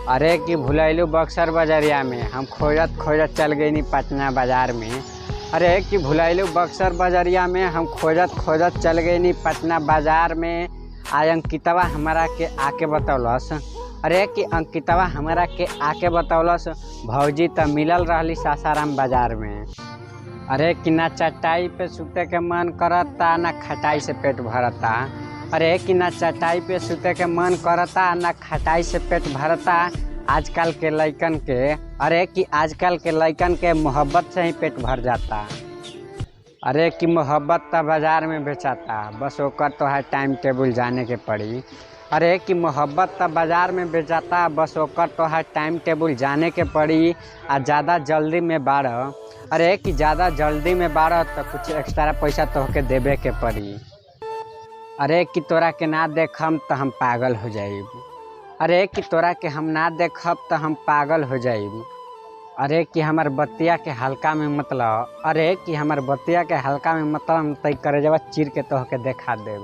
अरे कि भुलैलू बक्सर बाजरिया में हम खोजत खोजत चल गई नी पटना बाजार में। अरे कि भुलैलू बक्सर बाजरिया में हम खोजत खोजत चल गई नी पटना बाजार में। आज अंकितवा हमारा के आके बतौलस। अरे कि अंकितवा हमारा के आके बतौलस भौजी त मिलल रहली सासाराम बाजार में। अरे कि ना चटाई पे सुते के मन करता ना खटाई से पेट भरता। अरे कि ना चटाई पे सुते के मन करता ना खटाई से पेट भरता। आजकल के लइकन के अरे कि आजकल के लइकन के मोहब्बत से ही पेट भर जाता। अरे कि मोहब्बत तो बाजार में बेचाता, बस ओकर तो है टाइम टेबल जाने के पड़ी। अरे कि मोहब्बत तो बाजार में बेचाता, बस ओकर तो है टाइम टेबल जाने के पड़ी। आ ज़्यादा जल्दी में बारह अरे कि ज़्यादा जल्दी में बारह तो कुछ एक्स्ट्रा पैसा तोहके देवे के पड़ी। अरे कि तोरा के ना देखम तो हम पागल हो जाइब। अरे कि तोरा के हम ना देखब तो हम पागल हो जाइब। अरे कि हमार बतिया के हल्का में मतलब अरे कि हमार बतिया के हल्का में मतलब तय करे जब चीर के तोहके देखा देब।